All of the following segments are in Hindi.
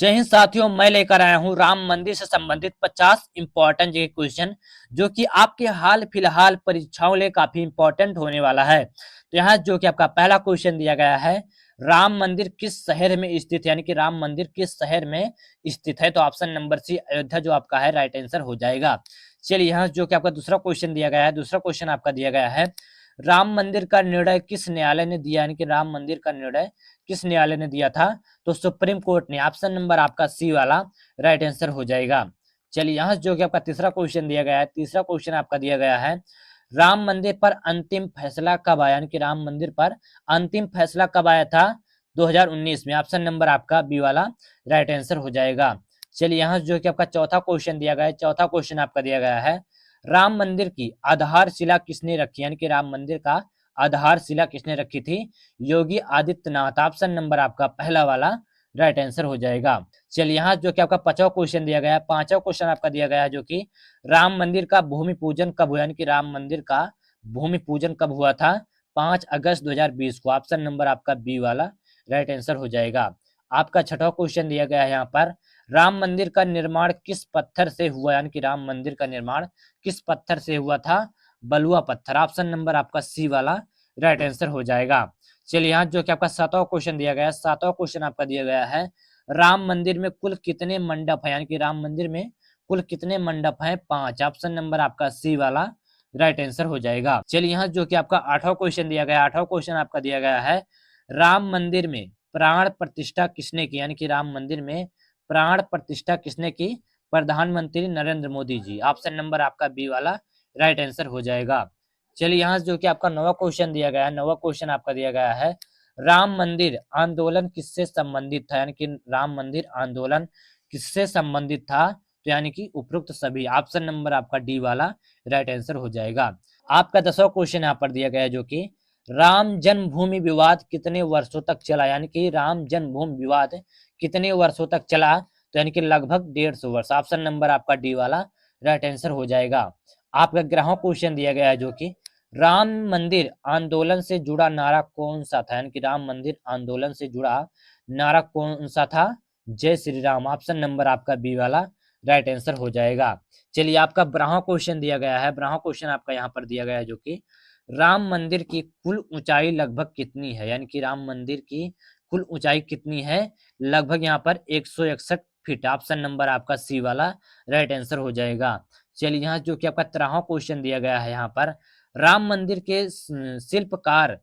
जय हिंद साथियों, मैं लेकर आया हूं राम मंदिर से संबंधित 50 इंपॉर्टेंट ये क्वेश्चन जो कि आपके हाल फिलहाल परीक्षाओं लिए काफी इंपॉर्टेंट होने वाला है। तो यहाँ जो कि आपका पहला क्वेश्चन दिया गया है, राम मंदिर किस शहर में स्थित है, यानी कि राम मंदिर किस शहर में स्थित है। तो ऑप्शन नंबर सी अयोध्या जो आपका है राइट आंसर हो जाएगा। चलिए यहाँ जो कि आपका दूसरा क्वेश्चन दिया गया है, दूसरा क्वेश्चन आपका दिया गया है, राम मंदिर का निर्णय किस न्यायालय ने दिया, यानी कि राम मंदिर का निर्णय किस न्यायालय ने दिया था। तो सुप्रीम कोर्ट ने। ऑप्शन नंबर आपका सी वाला राइट आंसर हो जाएगा। चलिए यहाँ जो कि आपका तीसरा क्वेश्चन दिया गया है, तीसरा क्वेश्चन आपका दिया गया है, राम मंदिर पर अंतिम फैसला कब आया, यानी कि राम मंदिर पर अंतिम फैसला कब आया था। 2019 में। ऑप्शन नंबर आपका बी वाला राइट आंसर हो जाएगा। चलिए यहाँ जो कि आपका चौथा क्वेश्चन दिया गया है, चौथा क्वेश्चन आपका दिया गया है, राम मंदिर की आधारशिला किसने रखी, यानी कि राम मंदिर का आधारशिला किसने रखी थी। योगी आदित्यनाथ। ऑप्शन नंबर आपका पहला वाला राइट आंसर हो जाएगा। चलिए यहाँ जो कि आपका पांचवा क्वेश्चन दिया गया है, पांचवा क्वेश्चन आपका दिया गया है जो कि राम मंदिर का भूमि पूजन कब हुआ, यानी कि राम मंदिर का भूमि पूजन कब हुआ था। 5 अगस्त 2020 को। ऑप्शन नंबर आपका बी वाला राइट आंसर हो जाएगा। आपका छठा क्वेश्चन दिया गया है यहाँ पर, राम मंदिर का निर्माण किस पत्थर से हुआ, यानी कि राम मंदिर का निर्माण किस पत्थर से हुआ था। बलुआ पत्थर। ऑप्शन नंबर आपका सी वाला राइट आंसर हो जाएगा। चलिए यहाँ जो कि आपका सातवां क्वेश्चन दिया गया है, सातवां क्वेश्चन आपका दिया गया है, राम मंदिर में कुल कितने मंडप है, यानी कि राम मंदिर में कुल कितने मंडप हैं। 5। ऑप्शन नंबर आपका सी वाला राइट आंसर हो जाएगा। चलिए यहाँ जो कि आपका आठवां क्वेश्चन दिया गया है, आठवां क्वेश्चन आपका दिया गया है, राम मंदिर में प्राण प्रतिष्ठा किसने की, यानी कि राम मंदिर में प्राण प्रतिष्ठा किसने की। प्रधानमंत्री नरेंद्र मोदी जी। ऑप्शन नंबर आपका बी वाला राइट आंसर हो जाएगा। चलिए यहाँ जो कि आपका नवा क्वेश्चन दिया गया है, नवा क्वेश्चन आपका दिया गया है, राम मंदिर आंदोलन किससे संबंधित था, यानी कि राम मंदिर आंदोलन किससे संबंधित था। तो यानी कि उपरोक्त सभी। ऑप्शन नंबर आपका डी वाला राइट आंसर हो जाएगा। आपका 10वां क्वेश्चन यहाँ पर दिया गया है जो कि राम जन्मभूमि विवाद कितने वर्षों तक चला, यानी कि राम जन्मभूमि विवाद कितने वर्षों तक चला। तो यानी कि लगभग 150 वर्ष। ऑप्शन नंबर आपका डी वाला राइट आंसर हो जाएगा। आपका 11वां क्वेश्चन दिया गया है जो कि राम मंदिर आंदोलन से जुड़ा नारा कौन सा था, यानी कि राम मंदिर आंदोलन से जुड़ा नारा कौन सा था। जय श्री राम। ऑप्शन नंबर आपका बी वाला राइट आंसर हो जाएगा। चलिए आपका 12वां क्वेश्चन दिया गया है, 12वां क्वेश्चन आपका यहाँ पर दिया गया है जो कि राम मंदिर की कुल ऊंचाई लगभग कितनी है, यानी कि राम मंदिर की कुल ऊंचाई कितनी है। लगभग यहाँ पर 161 फीट। ऑप्शन नंबर आपका सी वाला राइट आंसर हो जाएगा। चलिए यहाँ जो कि आपका 13वां क्वेश्चन दिया गया है, यहाँ पर राम मंदिर के शिल्पकार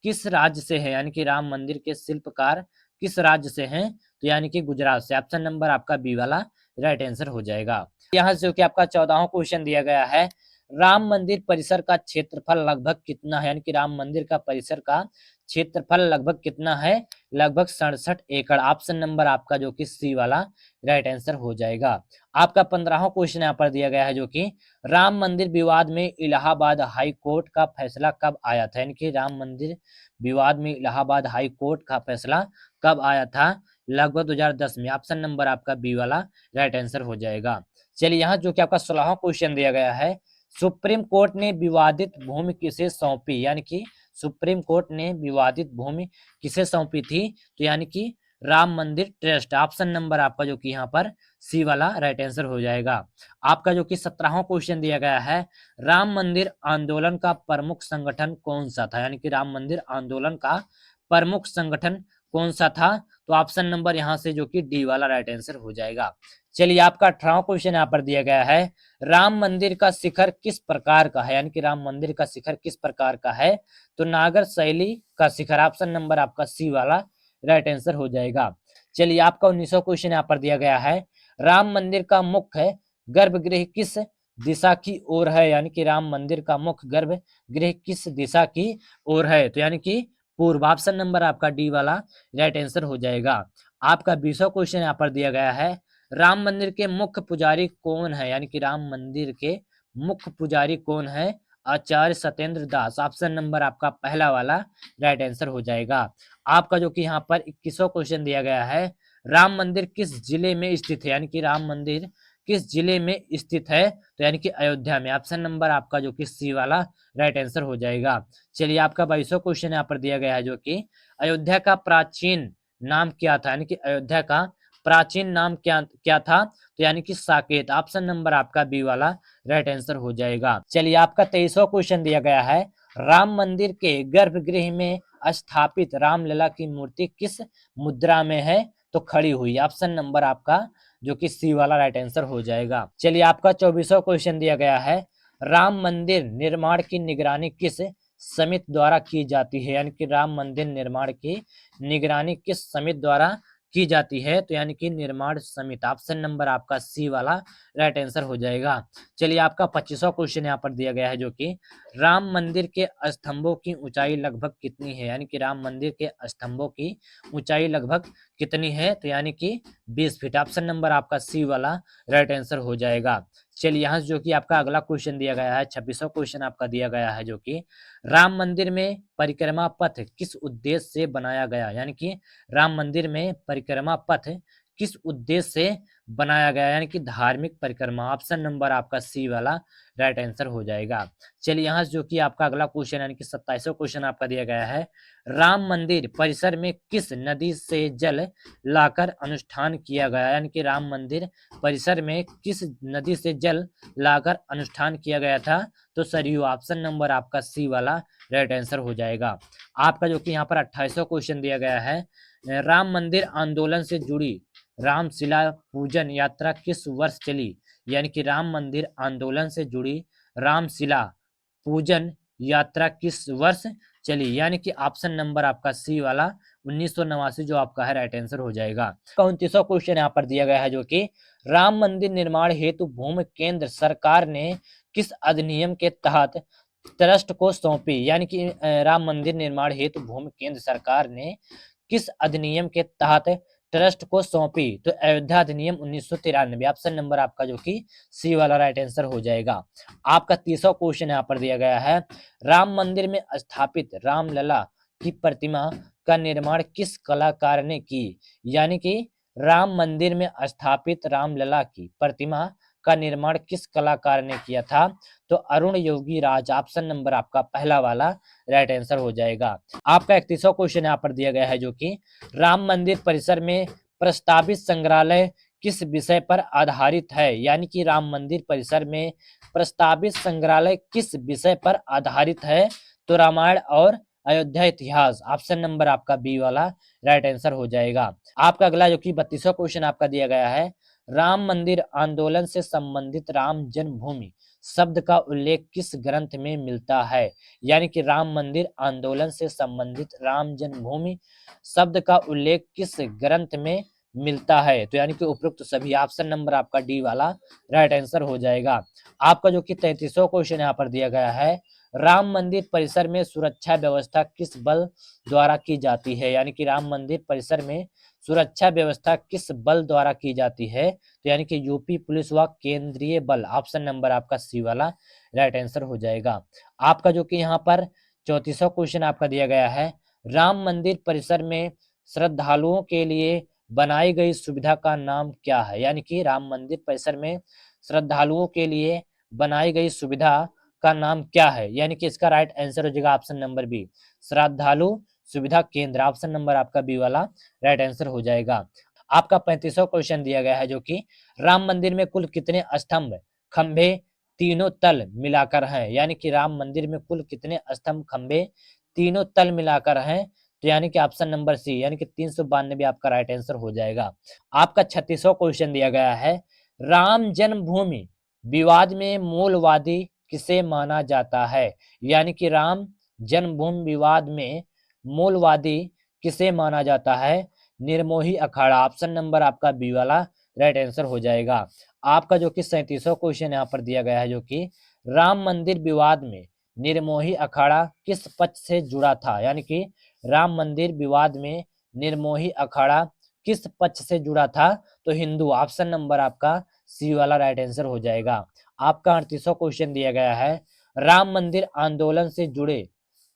किस राज्य से है, यानी कि राम मंदिर के शिल्पकार किस राज्य से हैं। तो यानी कि गुजरात से। ऑप्शन नंबर आपका बी वाला राइट आंसर हो जाएगा। यहाँ जो कि आपका 14वां क्वेश्चन दिया गया है, राम मंदिर परिसर का क्षेत्रफल लगभग कितना है, यानी कि राम मंदिर का परिसर का क्षेत्रफल लगभग कितना है। लगभग 67 एकड़। ऑप्शन नंबर आपका जो कि सी वाला राइट आंसर हो जाएगा। आपका 15वां क्वेश्चन यहाँ पर दिया गया है जो कि राम मंदिर विवाद में इलाहाबाद हाई कोर्ट का फैसला कब आया था, यानी कि राम मंदिर विवाद में इलाहाबाद हाई कोर्ट का फैसला कब आया था। लगभग 2010 में। ऑप्शन नंबर आपका बी वाला राइट आंसर हो जाएगा। चलिए यहाँ जो कि आपका 16वां क्वेश्चन दिया गया है, सुप्रीम कोर्ट ने विवादित भूमि किसे सौंपी, यानी कि सुप्रीम कोर्ट ने विवादित भूमि किसे सौंपी थी। तो यानी कि राम मंदिर ट्रस्ट। ऑप्शन नंबर आपका जो कि यहाँ पर सी वाला राइट आंसर हो जाएगा। आपका जो कि 17वां क्वेश्चन दिया गया है, राम मंदिर आंदोलन का प्रमुख संगठन कौन सा था, यानी कि राम मंदिर आंदोलन का प्रमुख संगठन कौन सा था। तो ऑप्शन नंबर यहाँ से जो कि डी वाला राइट आंसर हो जाएगा। चलिए आपका 18वां क्वेश्चन यहाँ पर दिया गया है, राम मंदिर का शिखर किस प्रकार का है, यानी कि राम मंदिर का शिखर किस प्रकार का है। तो नागर शैली का शिखर। ऑप्शन नंबर आपका सी वाला राइट आंसर हो जाएगा। चलिए आपका 19वां क्वेश्चन यहाँ पर दिया गया है, राम मंदिर का मुख्य गर्भगृह किस दिशा की ओर है, यानी कि राम मंदिर का मुख्य गर्भगृह किस दिशा की ओर है। तो यानी कि पूर्व। ऑप्शन नंबर आपका डी वाला राइट आंसर हो जाएगा। आपका 20वां क्वेश्चन यहाँ पर दिया गया है, राम मंदिर के मुख्य पुजारी कौन है, यानी कि राम मंदिर के मुख्य पुजारी कौन है। आचार्य सत्येंद्र दास। ऑप्शन नंबर आपका पहला वाला राइट आंसर हो जाएगा। आपका जो कि यहाँ पर 21वां क्वेश्चन दिया गया है, राम मंदिर किस जिले में स्थित है, यानी कि राम मंदिर किस जिले में स्थित है। तो यानी कि अयोध्या में। ऑप्शन नंबर आपका जो कि सी वाला राइट आंसर हो जाएगा। चलिए आपका 22वां क्वेश्चन यहाँ पर दिया गया है जो कि अयोध्या का प्राचीन नाम क्या था, यानी कि अयोध्या का प्राचीन नाम क्या क्या था? तो यानी कि साकेत। ऑप्शन नंबर आपका बी वाला राइट आंसर हो जाएगा। चलिए आपका 23वां क्वेश्चन दिया गया है, राम मंदिर के गर्भगृह में स्थापित रामलला की मूर्ति किस मुद्रा में है? तो खड़ी हुई। ऑप्शन नंबर आपका जो कि सी वाला राइट आंसर हो जाएगा। चलिए आपका 24वां क्वेश्चन दिया गया है, राम मंदिर निर्माण की निगरानी किस समिति द्वारा की जाती है? यानी कि राम मंदिर निर्माण की निगरानी किस समिति द्वारा की जाती है? तो यानी कि निर्माण समिति। ऑप्शन नंबर आपका सी वाला राइट आंसर हो जाएगा। चलिए आपका 25वां क्वेश्चन यहाँ पर दिया गया है, जो कि राम मंदिर के स्तंभों की ऊंचाई लगभग कितनी है? यानी कि राम मंदिर के स्तंभों की ऊंचाई लगभग कितनी है? तो यानी कि 20 फीट। ऑप्शन नंबर आपका सी वाला राइट आंसर हो जाएगा। चलिए यहाँ जो कि आपका अगला क्वेश्चन दिया गया है, 26वां क्वेश्चन आपका दिया गया है, जो कि राम मंदिर में परिक्रमा पथ किस उद्देश्य से बनाया गया? यानी कि राम मंदिर में परिक्रमा पथ किस उद्देश्य से बनाया गया? यानी कि धार्मिक परिक्रमा। ऑप्शन नंबर आपका सी वाला राइट आंसर हो जाएगा। चलिए यहाँ जो कि आपका अगला क्वेश्चन यानी कि 27वां क्वेश्चन आपका दिया गया है, राम मंदिर परिसर में किस नदी से जल लाकर अनुष्ठान किया गया? यानी कि राम मंदिर परिसर में किस नदी से जल लाकर अनुष्ठान किया गया था? तो सरयू। ऑप्शन नंबर आपका सी वाला राइट आंसर हो जाएगा। आपका जो कि यहाँ पर 28वां क्वेश्चन दिया गया है, राम मंदिर आंदोलन से जुड़ी रामशिला पूजन यात्रा किस वर्ष चली? यानी कि राम मंदिर आंदोलन से जुड़ी रामशिला पूजन यात्रा किस वर्ष चली? यानी कि ऑप्शन नंबर आपका सी वाला 1989 जो आपका है राइट आंसर हो जाएगा। 29वां क्वेश्चन यहाँ पर दिया गया है, जो कि राम मंदिर निर्माण हेतु भूमि केंद्र सरकार ने किस अधिनियम के तहत ट्रस्ट को सौंपी? यानी कि राम मंदिर निर्माण हेतु भूमि केंद्र सरकार ने किस अधिनियम के तहत ट्रस्ट को सौंपी? तो अयोध्या अधिनियम 1993। ऑप्शन नंबर आपका जो कि सी वाला राइट आंसर हो जाएगा। आपका 30वां क्वेश्चन यहाँ पर दिया गया है, राम मंदिर में स्थापित रामलला की प्रतिमा का निर्माण किस कलाकार ने की? यानी कि राम मंदिर में स्थापित रामलला की प्रतिमा का निर्माण किस कलाकार ने किया था? तो अरुण योगी राज। ऑप्शन नंबर आपका पहला वाला राइट आंसर हो जाएगा। आपका 31वां क्वेश्चन यहाँ पर दिया गया है, जो कि राम मंदिर परिसर में प्रस्तावित संग्रहालय किस विषय पर आधारित है? यानी कि राम मंदिर परिसर में प्रस्तावित संग्रहालय किस विषय पर आधारित है? तो रामायण और अयोध्या इतिहास। ऑप्शन नंबर आपका बी वाला राइट आंसर हो जाएगा। आपका अगला जो कि 32वां क्वेश्चन आपका दिया गया है, राम मंदिर आंदोलन से संबंधित राम जन्मभूमि शब्द का उल्लेख किस ग्रंथ में मिलता है? यानी कि राम मंदिर आंदोलन से संबंधित राम जन्मभूमि शब्द का उल्लेख किस ग्रंथ में मिलता है? तो यानी कि उपरोक्त सभी। ऑप्शन नंबर आपका डी वाला राइट आंसर हो जाएगा। आपका जो कि 33वां क्वेश्चन यहाँ पर दिया गया है, राम मंदिर परिसर में सुरक्षा व्यवस्था किस बल द्वारा की जाती है? यानी कि राम मंदिर परिसर में सुरक्षा व्यवस्था किस बल द्वारा की जाती है? तो यानी कि यूपी पुलिस व केंद्रीय बल। ऑप्शन नंबर आपका सी वाला राइट आंसर हो जाएगा। आपका जो कि यहाँ पर 34वां क्वेश्चन आपका दिया गया है, राम मंदिर परिसर में श्रद्धालुओं के लिए बनाई गई सुविधा का नाम क्या है? यानी कि राम मंदिर परिसर में श्रद्धालुओं के लिए बनाई गई सुविधा का नाम क्या है? यानी कि इसका राइट आंसर हो जाएगा ऑप्शन नंबर बी, श्रद्धालु सुविधा केंद्र। ऑप्शन नंबर आपका बी वाला राइट आंसर हो जाएगा। आपका 35वां क्वेश्चन दिया गया है, जो कि राम मंदिर में कुल कितने स्तंभ खंभे तीनों तल मिलाकर हैं? यानी कि राम मंदिर में कुल कितने स्तंभ खंभे तीनों तल मिलाकर हैं? तो यानी कि ऑप्शन नंबर सी यानी कि 392 आपका राइट आंसर हो जाएगा। आपका 36वां क्वेश्चन दिया गया है, राम जन्मभूमि विवाद में मूलवादी किसे माना जाता है? यानी कि राम जन्मभूमि विवाद में मूलवादी किसे माना जाता है? निर्मोही अखाड़ा। ऑप्शन नंबर आपका बी वाला राइट आंसर हो जाएगा। आपका जो कि 37वां क्वेश्चन यहाँ पर दिया गया है, जो कि राम मंदिर विवाद में निर्मोही अखाड़ा किस पक्ष से जुड़ा था? यानी कि राम मंदिर विवाद में निर्मोही अखाड़ा किस पक्ष से जुड़ा था? तो हिंदू। ऑप्शन नंबर आपका सी वाला राइट आंसर हो जाएगा। आपका 38वां क्वेश्चन दिया गया है, राम मंदिर आंदोलन से जुड़े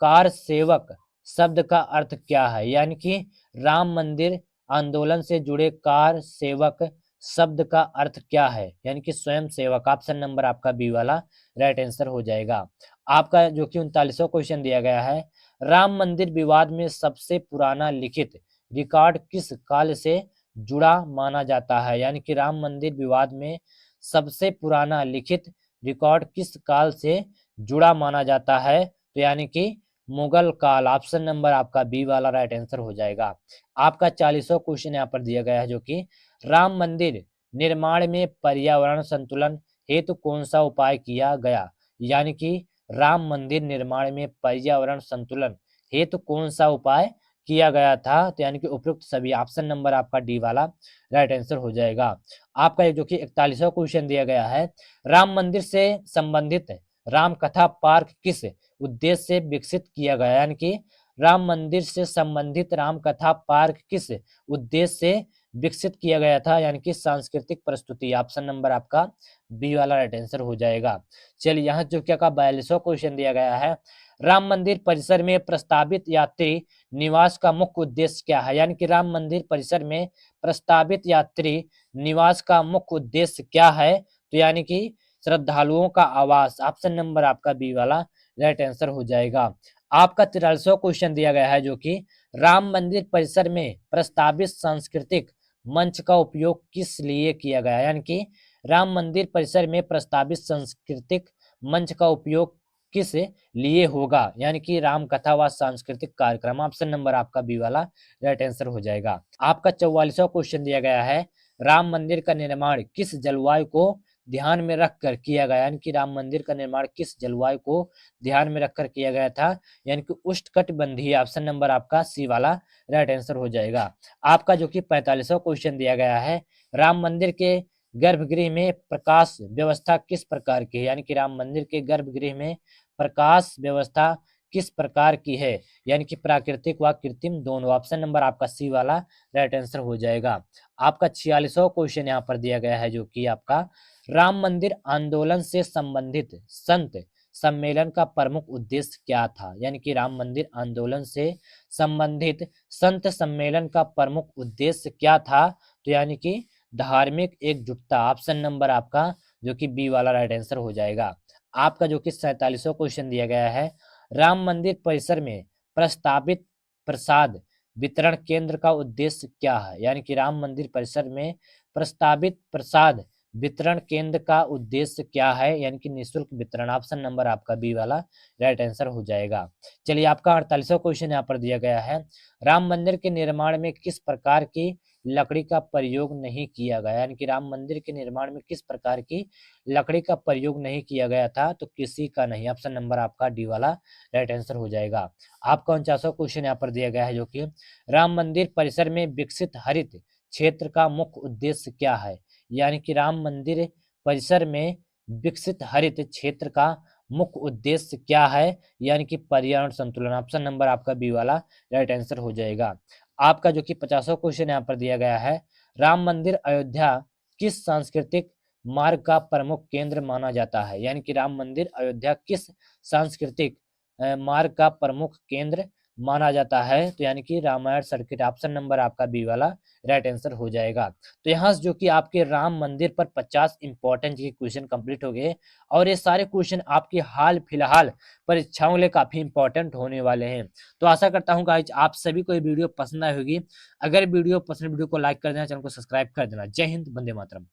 कार सेवक शब्द का अर्थ क्या है? यानी कि राम मंदिर आंदोलन से जुड़े कार सेवक शब्द का अर्थ क्या है? यानी कि स्वयं सेवक। ऑप्शन नंबर आपका बी वाला राइट आंसर हो जाएगा। आपका जो कि 39वां क्वेश्चन दिया गया है, राम मंदिर विवाद में सबसे पुराना लिखित रिकॉर्ड किस काल से जुड़ा माना जाता है? यानी कि राम मंदिर विवाद में सबसे पुराना लिखित रिकॉर्ड किस काल से जुड़ा माना जाता है? तो यानी कि मुगल काल। ऑप्शन नंबर आपका बी वाला राइट आंसर हो जाएगा। आपका 40वां क्वेश्चन यहाँ पर दिया गया है, जो कि राम मंदिर निर्माण में पर्यावरण संतुलन हेतु कौन सा उपाय किया गया? यानी कि राम मंदिर निर्माण में पर्यावरण संतुलन हेतु कौन सा उपाय किया गया था? तो यानी कि उपयुक्त सभी। ऑप्शन नंबर आपका डी वाला राइट आंसर हो जाएगा। आपका ये जो कि 41वां क्वेश्चन दिया गया है, राम मंदिर से संबंधित राम कथा पार्क किस उद्देश्य से विकसित किया गया? यानी कि राम मंदिर से संबंधित राम कथा पार्क किस उद्देश्य से विकसित किया गया था? यानी कि सांस्कृतिक प्रस्तुति। ऑप्शन नंबर आपका बी वाला राइट आंसर हो जाएगा। चलिए यहाँ जो क्या का 42वां क्वेश्चन दिया गया है, राम मंदिर परिसर में प्रस्तावित यात्री निवास का मुख्य उद्देश्य क्या है? यानी कि राम मंदिर परिसर में प्रस्तावित यात्री निवास का मुख्य उद्देश्य क्या है? तो यानी कि श्रद्धालुओं का आवास। ऑप्शन नंबर आपका बी वाला राइट आंसर हो जाएगा। आपका 43वां क्वेश्चन दिया गया है, जो कि राम मंदिर परिसर में प्रस्तावित सांस्कृतिक मंच का उपयोग किस लिए किया गया? यानी कि राम मंदिर परिसर में प्रस्तावित सांस्कृतिक मंच का उपयोग किस लिए होगा? यानी कि राम कथा व सांस्कृतिक कार्यक्रम। ऑप्शन नंबर आपका बी वाला राइट आंसर हो जाएगा। आपका 44वां क्वेश्चन दिया गया है, राम मंदिर का निर्माण किस जलवायु को ध्यान में रखकर किया गया? यानी कि राम मंदिर का निर्माण किस जलवायु को ध्यान में रखकर किया गया था? यानी कि उष्णकटिबंधीय। ऑप्शन नंबर आपका सी वाला राइट आंसर हो जाएगा। आपका जो कि 45वां क्वेश्चन दिया गया है, राम मंदिर के गर्भगृह में प्रकाश व्यवस्था किस प्रकार की है? यानी कि राम मंदिर के गर्भगृह में प्रकाश व्यवस्था किस प्रकार की है? यानी कि प्राकृतिक व कृत्रिम दोनों। ऑप्शन नंबर आपका सी वाला राइट आंसर हो जाएगा। आपका 46वां क्वेश्चन यहाँ पर दिया गया है, जो कि आपका राम मंदिर आंदोलन से संबंधित संत सम्मेलन का प्रमुख उद्देश्य क्या था? यानी कि राम मंदिर आंदोलन से संबंधित संत सम्मेलन का प्रमुख उद्देश्य क्या था? तो यानी कि धार्मिक एकजुटता। ऑप्शन नंबर आपका जो कि बी वाला राइट आंसर हो जाएगा। आपका जो कि 47वां क्वेश्चन दिया गया है, राम मंदिर परिसर में प्रस्तावित प्रसाद वितरण केंद्र का उद्देश्य क्या है? यानी कि राम मंदिर परिसर में प्रस्तावित प्रसाद वितरण केंद्र का उद्देश्य क्या है? यानी कि निःशुल्क वितरण। ऑप्शन नंबर आपका बी वाला राइट आंसर हो जाएगा। चलिए आपका 48वां क्वेश्चन यहाँ पर दिया गया है, राम मंदिर के निर्माण में किस प्रकार की लकड़ी का प्रयोग नहीं किया गया? यानी कि राम मंदिर के निर्माण में किस प्रकार की लकड़ी का प्रयोग नहीं किया गया था? तो किसी का नहीं। ऑप्शन नंबर आपका डी वाला राइट आंसर हो जाएगा। आपका 49वां क्वेश्चन यहाँ पर दिया गया है, जो कि राम मंदिर परिसर में विकसित हरित क्षेत्र का मुख्य उद्देश्य क्या है? यानी कि राम मंदिर परिसर में विकसित हरित क्षेत्र का मुख्य उद्देश्य क्या है? यानी कि पर्यावरण संतुलन। ऑप्शन नंबर आपका बी वाला राइट आंसर हो जाएगा। आपका जो कि 50वां क्वेश्चन यहाँ पर दिया गया है, राम मंदिर अयोध्या किस सांस्कृतिक मार्ग का प्रमुख केंद्र माना जाता है? यानी कि राम मंदिर अयोध्या किस सांस्कृतिक मार्ग का प्रमुख केंद्र माना जाता है? तो यानी कि रामायण सर्किट। ऑप्शन नंबर आपका बी वाला राइट आंसर हो जाएगा। तो यहाँ से जो कि आपके राम मंदिर पर 50 इंपॉर्टेंट जी क्वेश्चन कंप्लीट हो गए, और ये सारे क्वेश्चन आपके हाल फिलहाल परीक्षाओं लिए काफी इंपॉर्टेंट होने वाले हैं। तो आशा करता हूँ गाइज आप सभी को ये वीडियो पसंद आई होगी। अगर वीडियो पसंद, वीडियो को लाइक कर देना, चैनल को सब्सक्राइब कर देना। जय हिंद, वंदे मातरम।